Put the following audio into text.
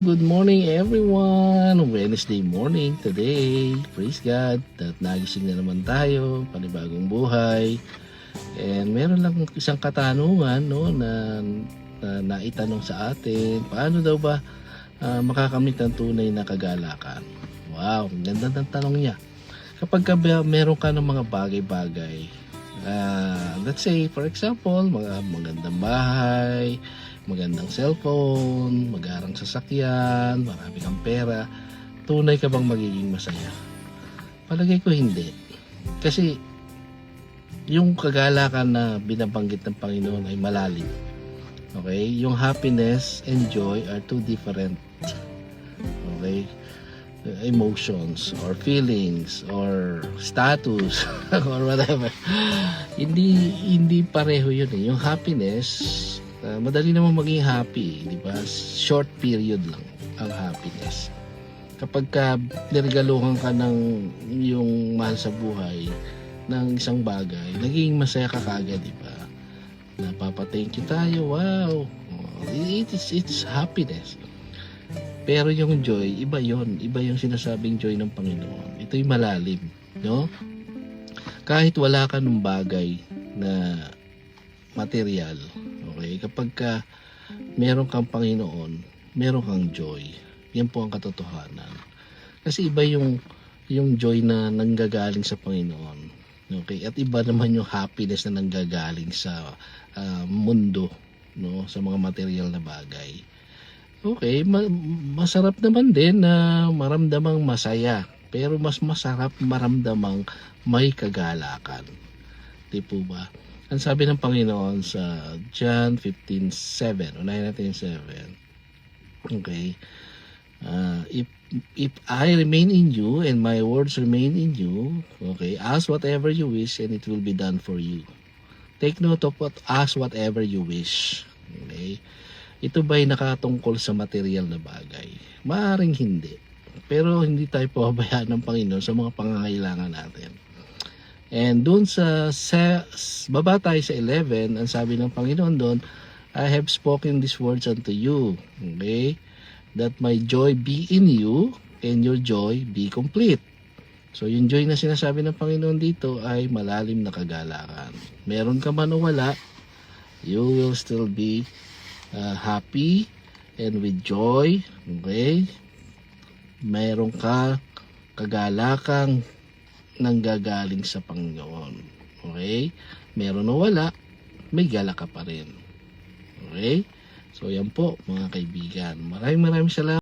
Good morning everyone! Wednesday morning today. Praise God at nagising na naman tayo, panibagong buhay. And meron lang isang katanungan na naitanong sa atin. Paano daw ba makakamit ang tunay na kagalakan? Wow, ang ganda ng tanong niya. Kapag meron ka ng mga bagay-bagay, let's say for example, mga magandang bahay, magandang cellphone, magarang sasakyan, marami kang pera, tunay ka bang magiging masaya? Palagay ko hindi. Kasi yung kagalakan na binabanggit ng Panginoon ay malalim. Okay? Yung happiness and joy are two different, okay, emotions or feelings or status or whatever. Hindi pareho yun eh. Yung happiness, madali naman maging happy, di ba? Short period lang ang happiness. Kapag niregaluhan ka ng yung mahal sa buhay ng isang bagay, naging masaya ka kaagad, di ba? Napapa-thank you tayo, wow! It's happiness. Pero yung joy, iba yon, iba yung sinasabing joy ng Panginoon. Ito'y malalim, no? Kahit wala ka ng bagay na material, okay? Kapag meron kang Panginoon, meron kang joy. Yan po ang katotohanan. Kasi iba yung joy na nanggagaling sa Panginoon. Okay? At iba naman yung happiness na nanggagaling sa mundo, no? Sa mga material na bagay. Okay, masarap naman din na maramdamang masaya. Pero mas masarap maramdamang may kagalakan. Di po ba? Ang sabi ng Panginoon sa John 15:7, unahin natin yung 7. Okay. If I remain in you and my words remain in you, okay, ask whatever you wish and it will be done for you. Take note of ask whatever you wish. Okay. Ito ba'y nakatungkol sa material na bagay? Maaaring hindi. Pero hindi tayo pababayaan ng Panginoon sa mga pangangailangan natin. And doon sa baba tayo sa 11, ang sabi ng Panginoon doon, I have spoken these words unto you, okay? That my joy be in you and your joy be complete. So yung joy na sinasabi ng Panginoon dito ay malalim na kagalakan. Meron ka man o wala, you will still be happy and with joy, okay? Meron ka kagalakang nanggagaling sa Panginoon. Okay? Meron o wala, may galak ka pa rin. Okay? So yan po mga kaibigan. Maraming salamat.